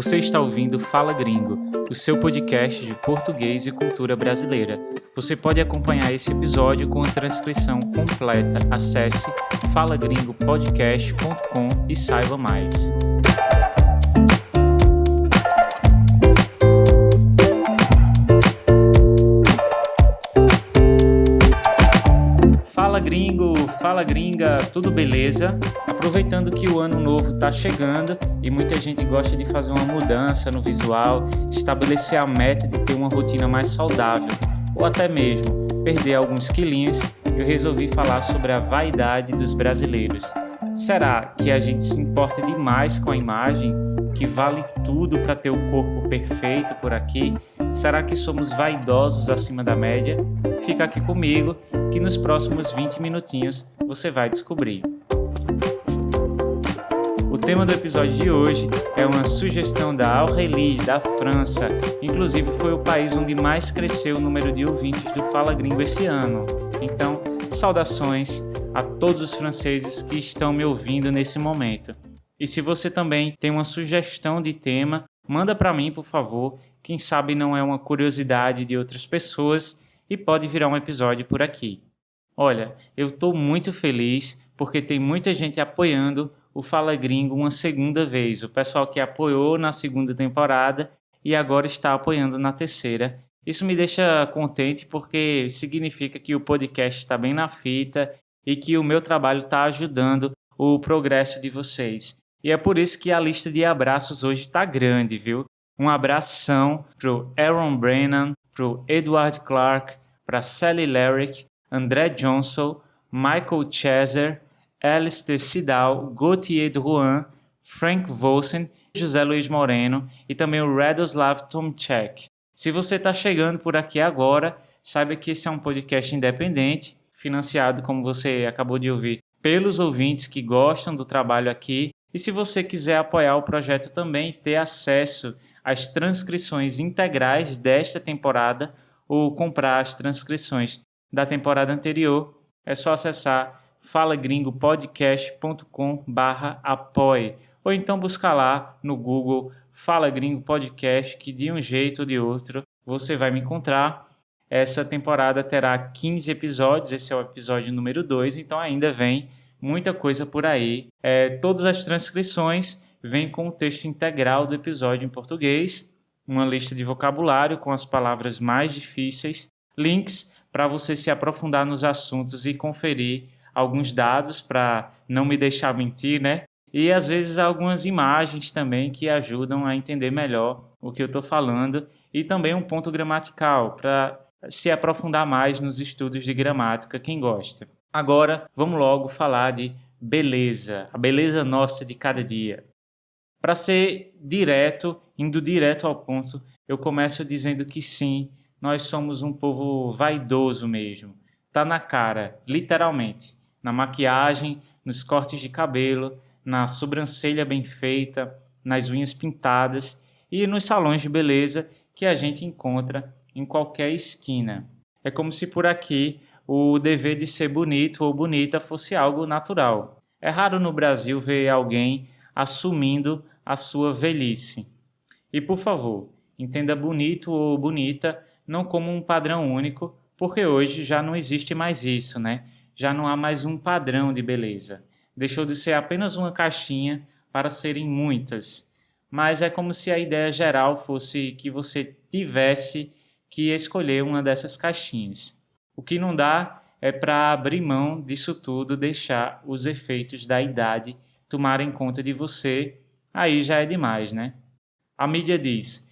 Você está ouvindo Fala Gringo, o seu podcast de português e cultura brasileira. Você pode acompanhar esse episódio com a transcrição completa. Acesse falagringopodcast.com e saiba mais. Fala gringo, fala gringa, tudo beleza? Aproveitando que o ano novo está chegando e muita gente gosta de fazer uma mudança no visual, estabelecer a meta de ter uma rotina mais saudável ou até mesmo perder alguns quilinhos, eu resolvi falar sobre a vaidade dos brasileiros. Será que a gente se importa demais com a imagem? Que vale tudo para ter o corpo perfeito por aqui? Será que somos vaidosos acima da média? Fica aqui comigo que nos próximos 20 minutinhos você vai descobrir. O tema do episódio de hoje é uma sugestão da Aurélie, da França. Inclusive foi o país onde mais cresceu o número de ouvintes do Fala Gringo esse ano. Então, saudações a todos os franceses que estão me ouvindo nesse momento. E se você também tem uma sugestão de tema, manda para mim, por favor. Quem sabe não é uma curiosidade de outras pessoas e pode virar um episódio por aqui. Olha, eu estou muito feliz porque tem muita gente apoiando o Fala Gringo uma segunda vez. O pessoal que apoiou na segunda temporada e agora está apoiando na terceira. Isso me deixa contente porque significa que o podcast está bem na fita e que o meu trabalho está ajudando o progresso de vocês. E é por isso que a lista de abraços hoje está grande, viu? Um abração pro Aaron Brennan, pro Edward Clark, para Sally Larrick, André Johnson, Michael Chaser, Alistair Sidal, Gauthier Drouin, Frank Vossen, José Luiz Moreno e também o Radoslav Tomczak. Se você está chegando por aqui agora, saiba que esse é um podcast independente, financiado, como você acabou de ouvir, pelos ouvintes que gostam do trabalho aqui. E se você quiser apoiar o projeto também e ter acesso às transcrições integrais desta temporada ou comprar as transcrições da temporada anterior, é só acessar falagringopodcast.com/apoie ou então buscar lá no Google Fala Gringo Podcast, que de um jeito ou de outro você vai me encontrar. Essa temporada terá 15 episódios, esse é o episódio número 2, então ainda vem muita coisa por aí. Todas as transcrições vêm com o texto integral do episódio em português, uma lista de vocabulário com as palavras mais difíceis, links para você se aprofundar nos assuntos e conferir alguns dados para não me deixar mentir, né? E às vezes algumas imagens também que ajudam a entender melhor o que eu estou falando e também um ponto gramatical para se aprofundar mais nos estudos de gramática, quem gosta. Agora, vamos logo falar de beleza, a beleza nossa de cada dia. Para ser direto, indo direto ao ponto, eu começo dizendo que sim, nós somos um povo vaidoso mesmo. Tá na cara, literalmente, na maquiagem, nos cortes de cabelo, na sobrancelha bem feita, nas unhas pintadas e nos salões de beleza que a gente encontra em qualquer esquina. É como se por aqui o dever de ser bonito ou bonita fosse algo natural. É raro no Brasil ver alguém assumindo a sua velhice. E por favor, entenda bonito ou bonita não como um padrão único, porque hoje já não existe mais isso, né? Já não há mais um padrão de beleza. Deixou de ser apenas uma caixinha para serem muitas. Mas é como se a ideia geral fosse que você tivesse que escolher uma dessas caixinhas. O que não dá é para abrir mão disso tudo, deixar os efeitos da idade tomarem conta de você, aí já é demais, né? A mídia diz,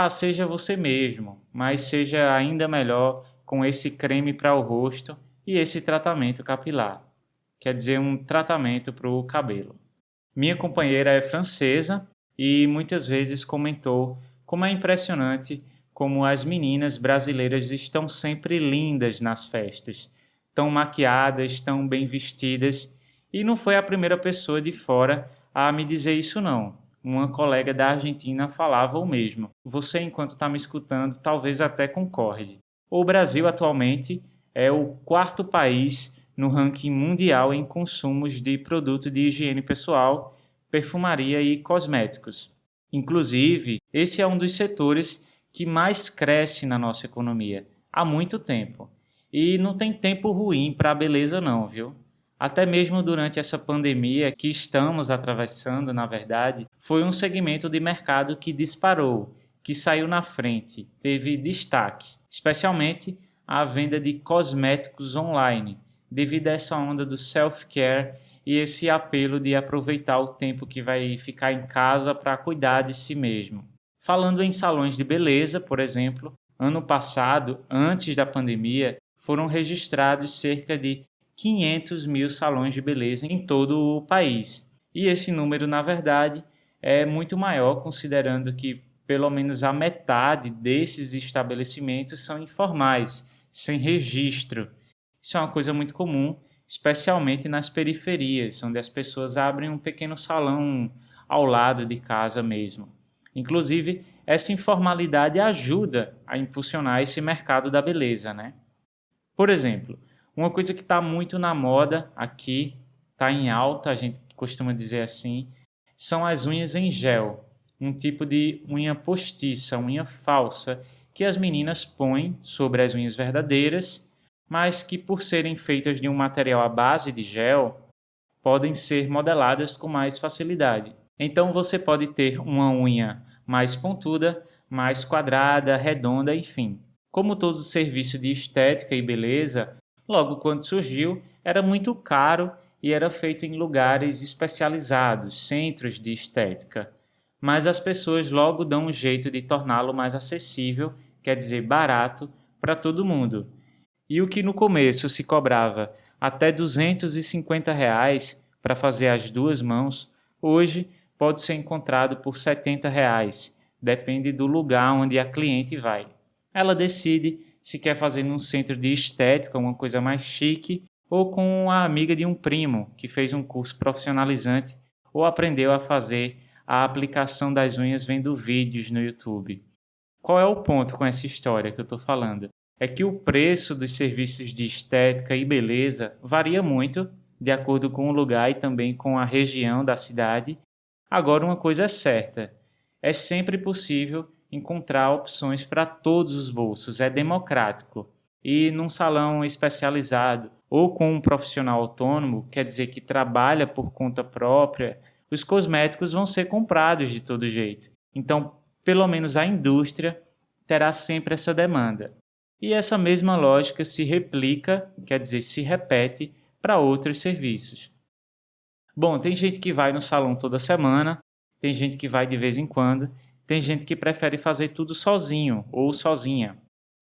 seja você mesmo, mas seja ainda melhor com esse creme para o rosto e esse tratamento capilar. Quer dizer, um tratamento para o cabelo. Minha companheira é francesa e muitas vezes comentou como é impressionante como as meninas brasileiras estão sempre lindas nas festas, tão maquiadas, tão bem vestidas, e não foi a primeira pessoa de fora a me dizer isso não. Uma colega da Argentina falava o mesmo. Você, enquanto está me escutando, talvez até concorde. O Brasil atualmente é o 4º país no ranking mundial em consumos de produto de higiene pessoal, perfumaria e cosméticos. Inclusive, esse é um dos setores que mais cresce na nossa economia há muito tempo. E não tem tempo ruim para a beleza não, viu? Até mesmo durante essa pandemia que estamos atravessando, na verdade, foi um segmento de mercado que disparou, que saiu na frente, teve destaque, especialmente a venda de cosméticos online, devido a essa onda do self-care e esse apelo de aproveitar o tempo que vai ficar em casa para cuidar de si mesmo. Falando em salões de beleza, por exemplo, ano passado, antes da pandemia, foram registrados cerca de 500 mil salões de beleza em todo o país. E esse número, na verdade, é muito maior, considerando que pelo menos a metade desses estabelecimentos são informais, sem registro. Isso é uma coisa muito comum, especialmente nas periferias, onde as pessoas abrem um pequeno salão ao lado de casa mesmo. Inclusive, essa informalidade ajuda a impulsionar esse mercado da beleza, né? Por exemplo, uma coisa que está muito na moda aqui, está em alta, a gente costuma dizer assim, são as unhas em gel, um tipo de unha postiça, unha falsa, que as meninas põem sobre as unhas verdadeiras, mas que por serem feitas de um material à base de gel, podem ser modeladas com mais facilidade. Então você pode ter uma unha mais pontuda, mais quadrada, redonda, enfim. Como todo serviço de estética e beleza, logo quando surgiu, era muito caro e era feito em lugares especializados, centros de estética. Mas as pessoas logo dão um jeito de torná-lo mais acessível, quer dizer, barato, para todo mundo. E o que no começo se cobrava até R$ 250 para fazer as duas mãos, hoje pode ser encontrado por R$ 70, depende do lugar onde a cliente vai. Ela decide se quer fazer num centro de estética, uma coisa mais chique, ou com a amiga de um primo que fez um curso profissionalizante ou aprendeu a fazer a aplicação das unhas vendo vídeos no YouTube. Qual é o ponto com essa história que eu estou falando? É que o preço dos serviços de estética e beleza varia muito de acordo com o lugar e também com a região da cidade. Agora, uma coisa é certa, é sempre possível encontrar opções para todos os bolsos, é democrático. E num salão especializado ou com um profissional autônomo, quer dizer que trabalha por conta própria, os cosméticos vão ser comprados de todo jeito. Então, pelo menos a indústria terá sempre essa demanda. E essa mesma lógica se replica, quer dizer, se repete para outros serviços. Bom, tem gente que vai no salão toda semana, tem gente que vai de vez em quando, tem gente que prefere fazer tudo sozinho ou sozinha.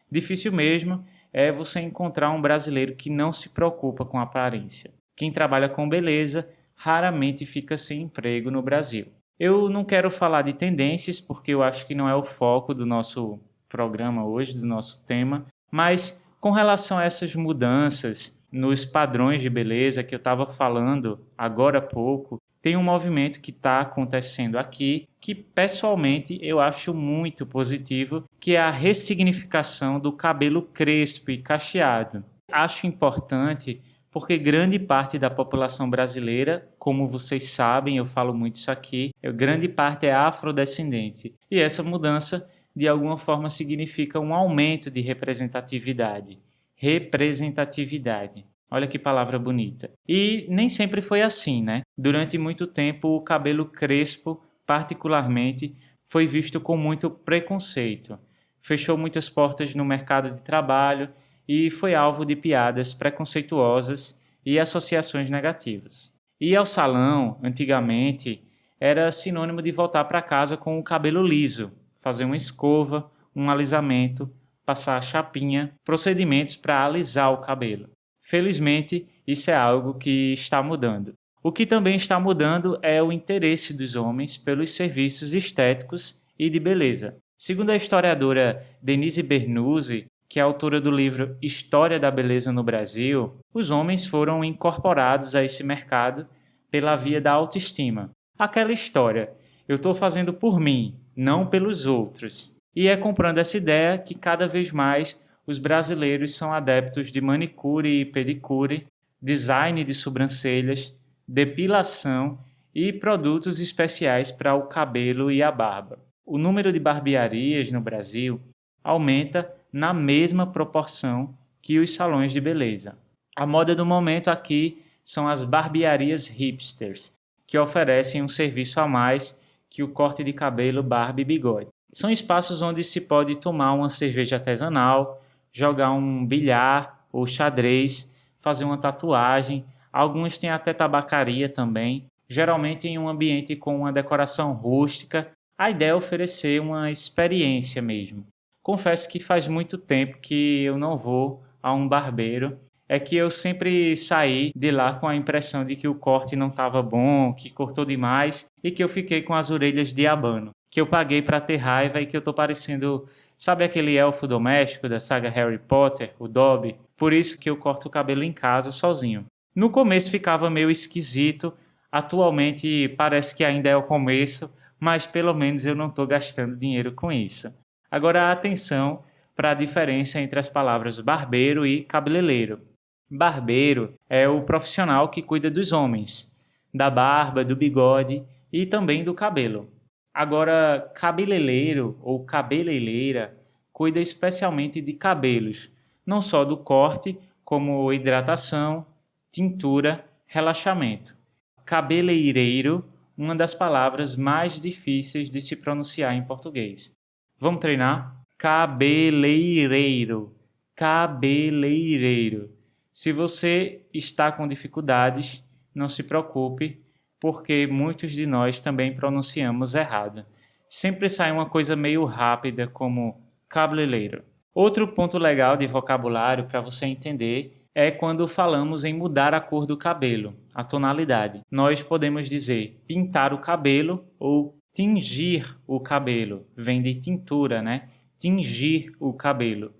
Difícil mesmo é você encontrar um brasileiro que não se preocupa com a aparência. Quem trabalha com beleza raramente fica sem emprego no Brasil. Eu não quero falar de tendências, porque eu acho que não é o foco do nosso programa hoje, do nosso tema, mas com relação a essas mudanças nos padrões de beleza que eu estava falando agora há pouco, tem um movimento que está acontecendo aqui que pessoalmente eu acho muito positivo, que é a ressignificação do cabelo crespo e cacheado. Acho importante porque grande parte da população brasileira, como vocês sabem, eu falo muito isso aqui, grande parte é afrodescendente. E essa mudança, de alguma forma, significa um aumento de representatividade. Representatividade. Olha que palavra bonita. E nem sempre foi assim, né? Durante muito tempo, o cabelo crespo, particularmente, foi visto com muito preconceito. Fechou muitas portas no mercado de trabalho e foi alvo de piadas preconceituosas e associações negativas. Ir ao salão, antigamente, era sinônimo de voltar para casa com o cabelo liso, fazer uma escova, um alisamento, passar a chapinha, procedimentos para alisar o cabelo. Felizmente, isso é algo que está mudando. O que também está mudando é o interesse dos homens pelos serviços estéticos e de beleza. Segundo a historiadora Denise Bernuzzi, que é autora do livro História da Beleza no Brasil, os homens foram incorporados a esse mercado pela via da autoestima. Aquela história, eu estou fazendo por mim, não pelos outros. E é comprando essa ideia que cada vez mais os brasileiros são adeptos de manicure e pedicure, design de sobrancelhas, depilação e produtos especiais para o cabelo e a barba. O número de barbearias no Brasil aumenta na mesma proporção que os salões de beleza. A moda do momento aqui são as barbearias hipsters, que oferecem um serviço a mais que o corte de cabelo, barba e bigode. São espaços onde se pode tomar uma cerveja artesanal, jogar um bilhar ou xadrez, fazer uma tatuagem. Alguns têm até tabacaria também, geralmente em um ambiente com uma decoração rústica. A ideia é oferecer uma experiência mesmo. Confesso que faz muito tempo que eu não vou a um barbeiro. É que eu sempre saí de lá com a impressão de que o corte não estava bom, que cortou demais e que eu fiquei com as orelhas de abano. Que eu paguei para ter raiva e que eu tô parecendo, sabe aquele elfo doméstico da saga Harry Potter, o Dobby? Por isso que eu corto o cabelo em casa sozinho. No começo ficava meio esquisito, atualmente parece que ainda é o começo, mas pelo menos eu não estou gastando dinheiro com isso. Agora atenção para a diferença entre as palavras barbeiro e cabeleireiro. Barbeiro é o profissional que cuida dos homens, da barba, do bigode e também do cabelo. Agora, cabeleireiro ou cabeleireira cuida especialmente de cabelos, não só do corte, como hidratação, tintura, relaxamento. Cabeleireiro, uma das palavras mais difíceis de se pronunciar em português. Vamos treinar? Cabeleireiro. Cabeleireiro. Se você está com dificuldades, não se preocupe, porque muitos de nós também pronunciamos errado. Sempre sai uma coisa meio rápida, como cabeleireiro. Outro ponto legal de vocabulário para você entender é quando falamos em mudar a cor do cabelo, a tonalidade. Nós podemos dizer pintar o cabelo ou tingir o cabelo. Vem de tintura, né? Tingir o cabelo.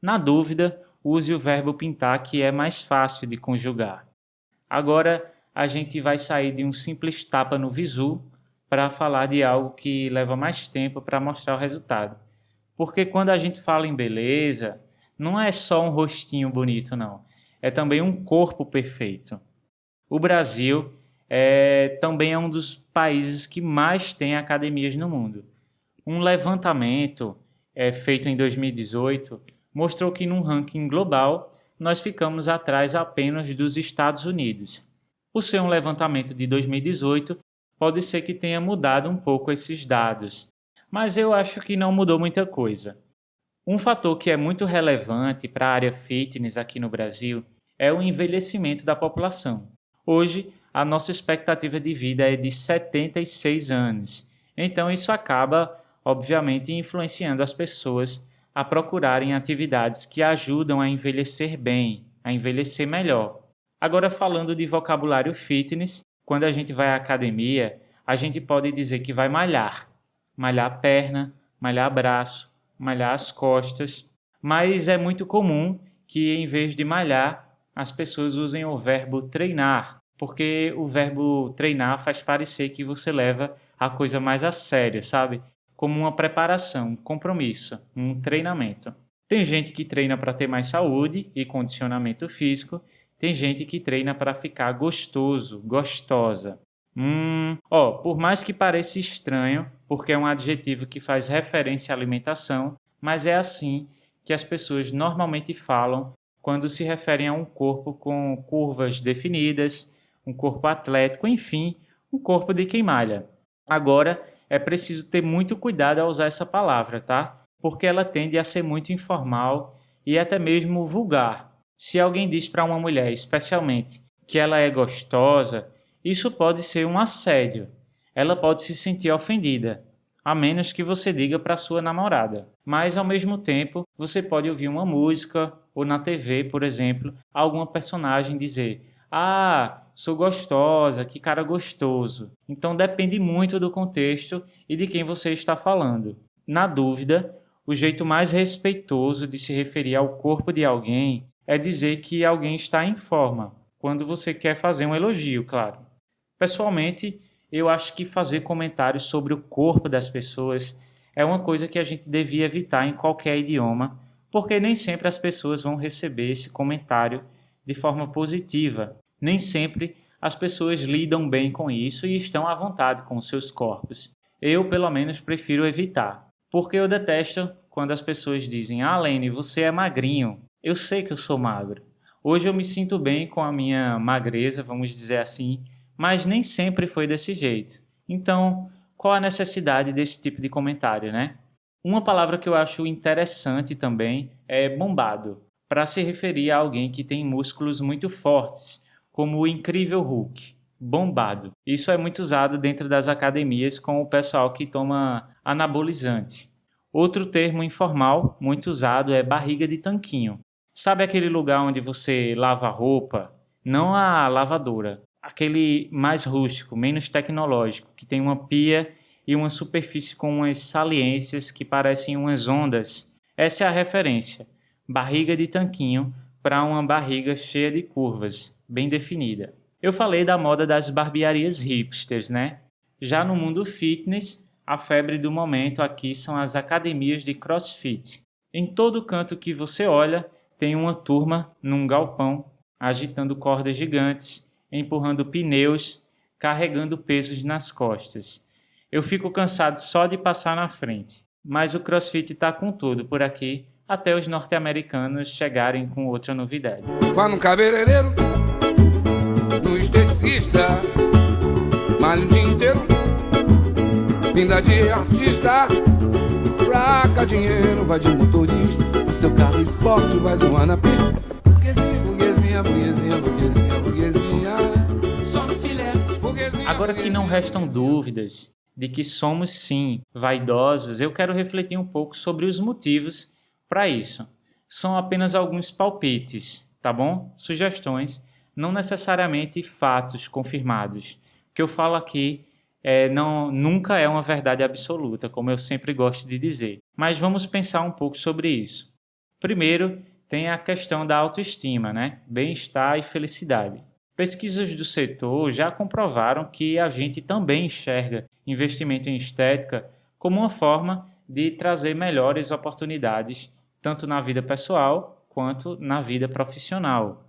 Na dúvida, use o verbo pintar, que é mais fácil de conjugar. Agora, a gente vai sair de um simples tapa no visu para falar de algo que leva mais tempo para mostrar o resultado. Porque quando a gente fala em beleza, não é só um rostinho bonito, não. É também um corpo perfeito. O Brasil também é um dos países que mais tem academias no mundo. Um levantamento feito em 2018 mostrou que num ranking global nós ficamos atrás apenas dos Estados Unidos. Por ser um levantamento de 2018, pode ser que tenha mudado um pouco esses dados, mas eu acho que não mudou muita coisa. Um fator que é muito relevante para a área fitness aqui no Brasil é o envelhecimento da população. Hoje, a nossa expectativa de vida é de 76 anos, então isso acaba, obviamente, influenciando as pessoas a procurarem atividades que ajudam a envelhecer bem, a envelhecer melhor. Agora, falando de vocabulário fitness, quando a gente vai à academia, a gente pode dizer que vai malhar. Malhar a perna, malhar braço, malhar as costas. Mas é muito comum que, em vez de malhar, as pessoas usem o verbo treinar, porque o verbo treinar faz parecer que você leva a coisa mais a sério, sabe? Como uma preparação, um compromisso, um treinamento. Tem gente que treina para ter mais saúde e condicionamento físico, tem gente que treina para ficar gostoso, gostosa. Por mais que pareça estranho, porque é um adjetivo que faz referência à alimentação, mas é assim que as pessoas normalmente falam quando se referem a um corpo com curvas definidas, um corpo atlético, enfim, um corpo de quem malha. Agora, é preciso ter muito cuidado ao usar essa palavra, tá? Porque ela tende a ser muito informal e até mesmo vulgar. Se alguém diz para uma mulher, especialmente, que ela é gostosa, isso pode ser um assédio. Ela pode se sentir ofendida, a menos que você diga para sua namorada. Mas, ao mesmo tempo, você pode ouvir uma música ou na TV, por exemplo, alguma personagem dizer: "Ah, sou gostosa, que cara gostoso". Então depende muito do contexto e de quem você está falando. Na dúvida, o jeito mais respeitoso de se referir ao corpo de alguém é dizer que alguém está em forma, quando você quer fazer um elogio, claro. Pessoalmente, eu acho que fazer comentários sobre o corpo das pessoas é uma coisa que a gente devia evitar em qualquer idioma, porque nem sempre as pessoas vão receber esse comentário de forma positiva. Nem sempre as pessoas lidam bem com isso e estão à vontade com os seus corpos. Eu, pelo menos, prefiro evitar. Porque eu detesto quando as pessoas dizem: "Ah, Lene, você é magrinho." Eu sei que eu sou magro. Hoje eu me sinto bem com a minha magreza, vamos dizer assim, mas nem sempre foi desse jeito. Então, qual a necessidade desse tipo de comentário, né? Uma palavra que eu acho interessante também é bombado, para se referir a alguém que tem músculos muito fortes, como o incrível Hulk. Bombado. Isso é muito usado dentro das academias com o pessoal que toma anabolizante. Outro termo informal muito usado é barriga de tanquinho. Sabe aquele lugar onde você lava a roupa? Não a lavadora. Aquele mais rústico, menos tecnológico, que tem uma pia e uma superfície com umas saliências que parecem umas ondas. Essa é a referência. Barriga de tanquinho para uma barriga cheia de curvas, bem definida. Eu falei da moda das barbearias hipsters, né? Já no mundo fitness, a febre do momento aqui são as academias de CrossFit. Em todo canto que você olha, tem uma turma num galpão, agitando cordas gigantes, empurrando pneus, carregando pesos nas costas. Eu fico cansado só de passar na frente. Mas o CrossFit está com tudo por aqui, até os norte-americanos chegarem com outra novidade. Vai no cabeleireiro, no esteticista, malha o dia inteiro, pinda de artista, saca dinheiro, vai de motorista, o seu carro esporte vai zoar na pista. Burguesinha, burguesinha, burguesinha, burguesinha, só no filé, burguesinha. Agora que não restam dúvidas de que somos sim vaidosos, eu quero refletir um pouco sobre os motivos para isso. São apenas alguns palpites, tá bom? Sugestões, não necessariamente fatos confirmados. O que eu falo aqui nunca é uma verdade absoluta, como eu sempre gosto de dizer. Mas vamos pensar um pouco sobre isso. Primeiro, tem a questão da autoestima, né? Bem-estar e felicidade. Pesquisas do setor já comprovaram que a gente também enxerga investimento em estética como uma forma de trazer melhores oportunidades, tanto na vida pessoal quanto na vida profissional.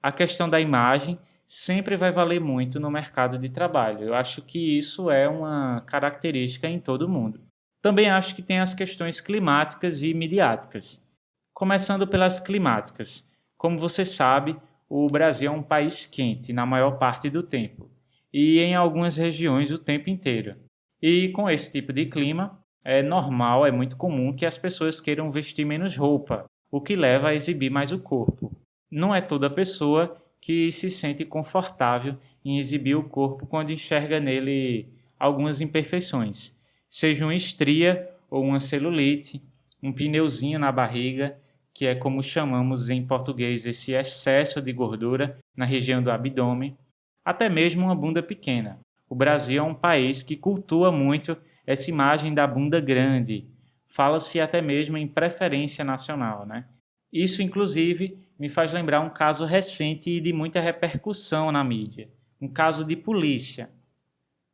A questão da imagem sempre vai valer muito no mercado de trabalho. Eu acho que isso é uma característica em todo mundo. Também acho que tem as questões climáticas e midiáticas. Começando pelas climáticas. Como você sabe, o Brasil é um país quente na maior parte do tempo, e em algumas regiões o tempo inteiro. E com esse tipo de clima, é normal, é muito comum que as pessoas queiram vestir menos roupa, o que leva a exibir mais o corpo. Não é toda pessoa que se sente confortável em exibir o corpo quando enxerga nele algumas imperfeições, seja uma estria ou uma celulite, um pneuzinho na barriga, que é como chamamos em português esse excesso de gordura na região do abdômen, até mesmo uma bunda pequena. O Brasil é um país que cultua muito essa imagem da bunda grande. Fala-se até mesmo em preferência nacional, né? Isso, inclusive, me faz lembrar um caso recente e de muita repercussão na mídia. Um caso de polícia.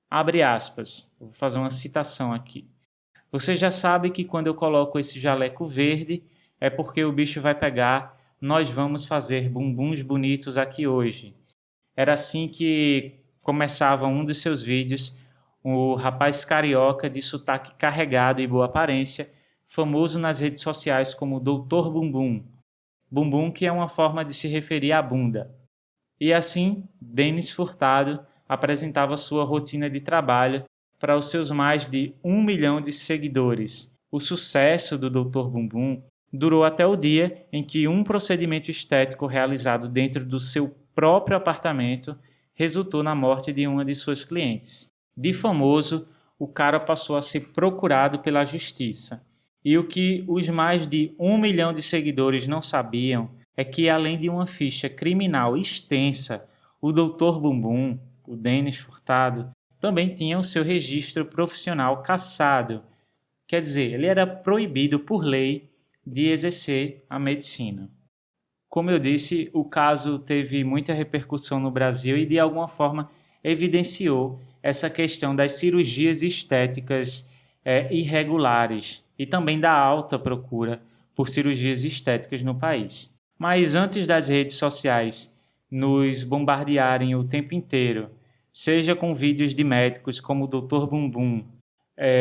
Abre aspas, vou fazer uma citação aqui. Você já sabe que quando eu coloco esse jaleco verde, é porque o bicho vai pegar, nós vamos fazer bumbuns bonitos aqui hoje. Era assim que começava um dos seus vídeos, o rapaz carioca de sotaque carregado e boa aparência, famoso nas redes sociais como Doutor Bumbum. Bumbum que é uma forma de se referir à bunda. E assim, Denis Furtado apresentava sua rotina de trabalho para os seus mais de 1 milhão de seguidores. O sucesso do Doutor Bumbum durou até o dia em que um procedimento estético realizado dentro do seu próprio apartamento resultou na morte de uma de suas clientes. De famoso, o cara passou a ser procurado pela justiça. E o que os mais de 1 milhão de seguidores não sabiam é que, além de uma ficha criminal extensa, o Doutor Bumbum, o Denis Furtado, também tinha o seu registro profissional cassado. Quer dizer, ele era proibido por lei de exercer a medicina. Como eu disse, o caso teve muita repercussão no Brasil e, de alguma forma, evidenciou essa questão das cirurgias estéticas irregulares e também da alta procura por cirurgias estéticas no país. Mas antes das redes sociais nos bombardearem o tempo inteiro, seja com vídeos de médicos como o Dr. Bumbum,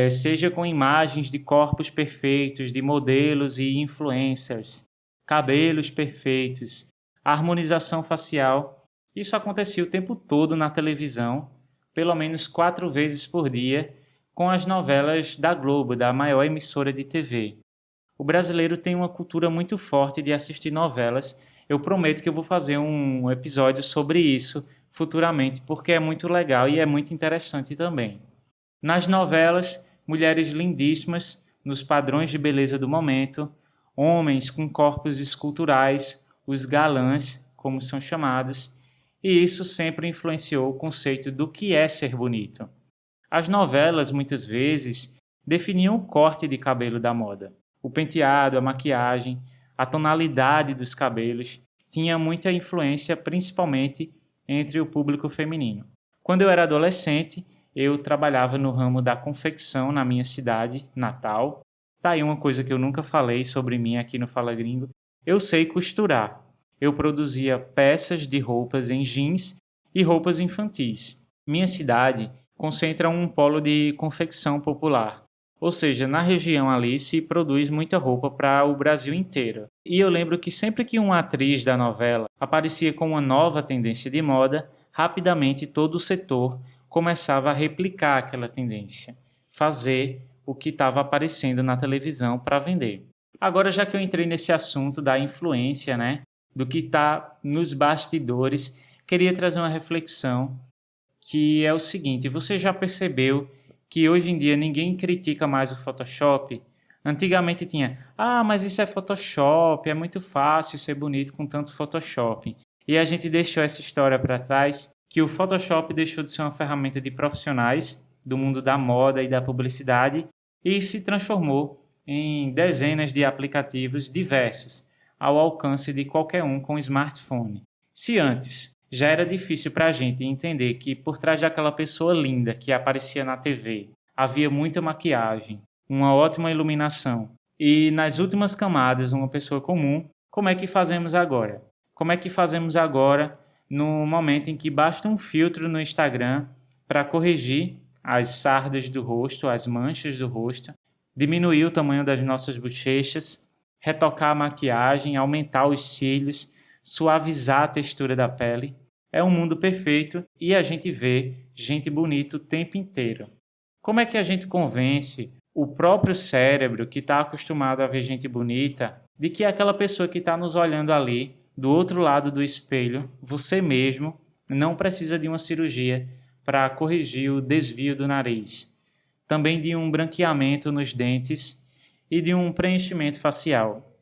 seja com imagens de corpos perfeitos, de modelos e influencers, cabelos perfeitos, harmonização facial, isso acontecia o tempo todo na televisão, pelo menos 4 vezes por dia, com as novelas da Globo, da maior emissora de TV. O brasileiro tem uma cultura muito forte de assistir novelas. Eu prometo que eu vou fazer um episódio sobre isso futuramente, porque é muito legal e é muito interessante também. Nas novelas, mulheres lindíssimas, nos padrões de beleza do momento, homens com corpos esculturais, os galãs, como são chamados, e isso sempre influenciou o conceito do que é ser bonito. As novelas, muitas vezes, definiam o corte de cabelo da moda. O penteado, a maquiagem, a tonalidade dos cabelos tinha muita influência, principalmente entre o público feminino. Quando eu era adolescente, eu trabalhava no ramo da confecção na minha cidade, Natal. Tá aí uma coisa que eu nunca falei sobre mim aqui no Fala Gringo. Eu sei costurar. Eu produzia peças de roupas em jeans e roupas infantis. Minha cidade concentra um polo de confecção popular. Ou seja, na região ali se produz muita roupa para o Brasil inteiro. E eu lembro que sempre que uma atriz da novela aparecia com uma nova tendência de moda, rapidamente todo o setor começava a replicar aquela tendência, fazer o que estava aparecendo na televisão para vender. Agora, já que eu entrei nesse assunto da influência, do que está nos bastidores, queria trazer uma reflexão que é o seguinte: você já percebeu que hoje em dia ninguém critica mais o Photoshop? Antigamente tinha, mas isso é Photoshop, é muito fácil ser bonito com tanto Photoshop. E a gente deixou essa história para trás, que o Photoshop deixou de ser uma ferramenta de profissionais do mundo da moda e da publicidade e se transformou em dezenas de aplicativos diversos, ao alcance de qualquer um com smartphone. Se antes já era difícil para a gente entender que por trás daquela pessoa linda que aparecia na TV havia muita maquiagem, uma ótima iluminação e nas últimas camadas uma pessoa comum, como é que fazemos agora? Como é que fazemos agora no momento em que basta um filtro no Instagram para corrigir as sardas do rosto, as manchas do rosto, diminuir o tamanho das nossas bochechas, retocar a maquiagem, aumentar os cílios, suavizar a textura da pele? É um mundo perfeito e a gente vê gente bonita o tempo inteiro. Como é que a gente convence o próprio cérebro, que está acostumado a ver gente bonita, de que aquela pessoa que está nos olhando ali, do outro lado do espelho, você mesmo, não precisa de uma cirurgia para corrigir o desvio do nariz, também de um branqueamento nos dentes e de um preenchimento facial?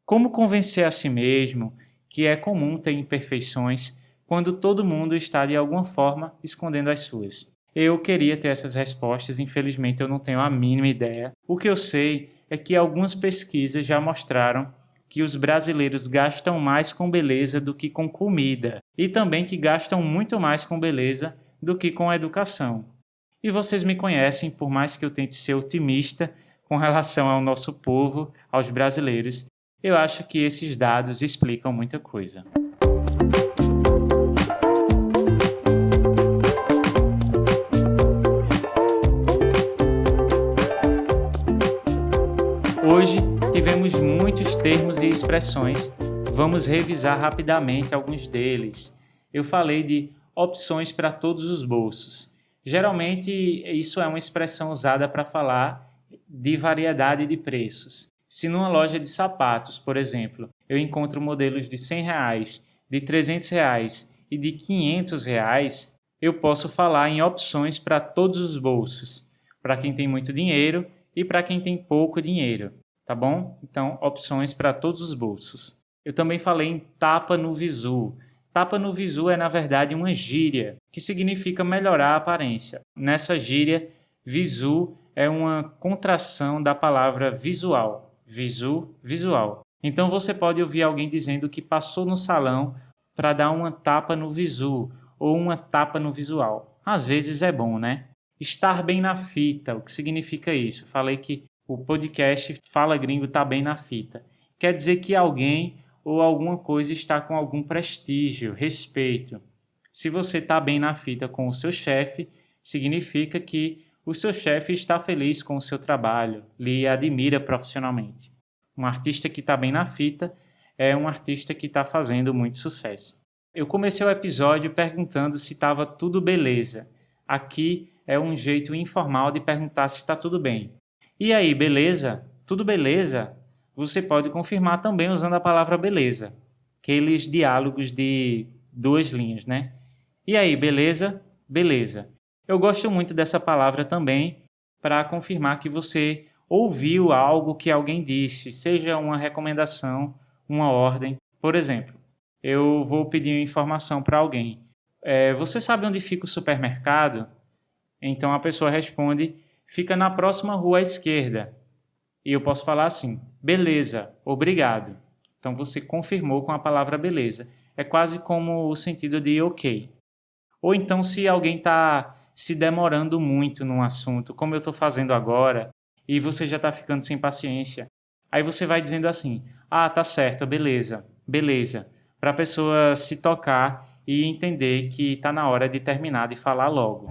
Como convencer a si mesmo que é comum ter imperfeições quando todo mundo está de alguma forma escondendo as suas? Eu queria ter essas respostas, infelizmente eu não tenho a mínima ideia. O que eu sei é que algumas pesquisas já mostraram que os brasileiros gastam mais com beleza do que com comida, e também que gastam muito mais com beleza do que com educação. E vocês me conhecem, por mais que eu tente ser otimista com relação ao nosso povo, aos brasileiros, eu acho que esses dados explicam muita coisa. Hoje tivemos muitos termos e expressões. Vamos revisar rapidamente alguns deles. Eu falei de opções para todos os bolsos. Geralmente, isso é uma expressão usada para falar de variedade de preços. Se numa loja de sapatos, por exemplo, eu encontro modelos de R$100, de R$300 e de R$500, eu posso falar em opções para todos os bolsos, para quem tem muito dinheiro e para quem tem pouco dinheiro, tá bom? Então, opções para todos os bolsos. Eu também falei em tapa no visu. Tapa no visu é, na verdade, uma gíria, que significa melhorar a aparência. Nessa gíria, visu é uma contração da palavra visual. Visu, visual. Então, você pode ouvir alguém dizendo que passou no salão para dar uma tapa no visu ou uma tapa no visual. Às vezes é bom, né? Estar bem na fita, o que significa isso? Falei que o podcast Fala Gringo está bem na fita. Quer dizer que alguém ou alguma coisa está com algum prestígio, respeito. Se você está bem na fita com o seu chefe, significa que o seu chefe está feliz com o seu trabalho, lhe admira profissionalmente. Um artista que está bem na fita é um artista que está fazendo muito sucesso. Eu comecei o episódio perguntando se estava tudo beleza. Aqui é um jeito informal de perguntar se está tudo bem. E aí, beleza? Tudo beleza? Você pode confirmar também usando a palavra beleza. Aqueles diálogos de 2 linhas, né? E aí, beleza? Beleza. Eu gosto muito dessa palavra também para confirmar que você ouviu algo que alguém disse, seja uma recomendação, uma ordem. Por exemplo, eu vou pedir uma informação para alguém. Você sabe onde fica o supermercado? Então a pessoa responde, fica na próxima rua à esquerda. E eu posso falar assim, beleza, obrigado. Então você confirmou com a palavra beleza. É quase como o sentido de ok. Ou então se alguém está se demorando muito num assunto, como eu estou fazendo agora, e você já está ficando sem paciência. Aí você vai dizendo assim, tá certo, beleza, beleza. Para a pessoa se tocar e entender que está na hora de terminar de falar logo.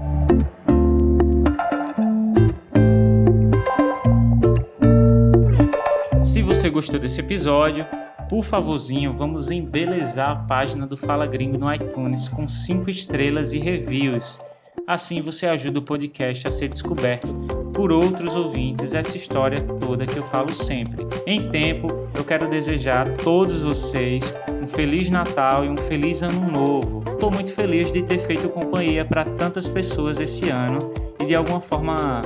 Se você gostou desse episódio, por favorzinho, vamos embelezar a página do Fala Gringo no iTunes com 5 estrelas e reviews. Assim você ajuda o podcast a ser descoberto por outros ouvintes, essa história toda que eu falo sempre. Em tempo, eu quero desejar a todos vocês um Feliz Natal e um Feliz Ano Novo. Estou muito feliz de ter feito companhia para tantas pessoas esse ano e de alguma forma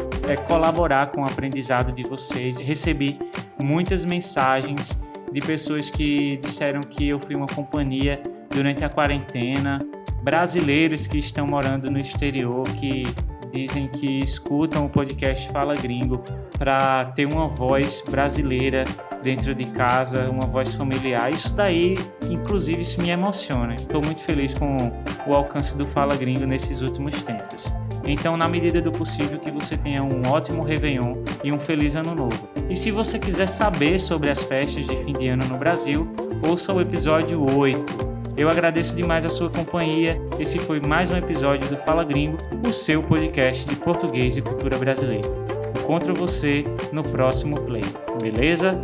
colaborar com o aprendizado de vocês. Recebi muitas mensagens de pessoas que disseram que eu fui uma companhia durante a quarentena, brasileiros que estão morando no exterior, que dizem que escutam o podcast Fala Gringo para ter uma voz brasileira dentro de casa, uma voz familiar. Isso daí, inclusive, isso me emociona. Estou muito feliz com o alcance do Fala Gringo nesses últimos tempos. Então, na medida do possível, que você tenha um ótimo Réveillon e um Feliz Ano Novo. E se você quiser saber sobre as festas de fim de ano no Brasil, ouça o episódio 8. Eu agradeço demais a sua companhia. Esse foi mais um episódio do Fala Gringo, o seu podcast de português e cultura brasileira. Encontro você no próximo play. Beleza?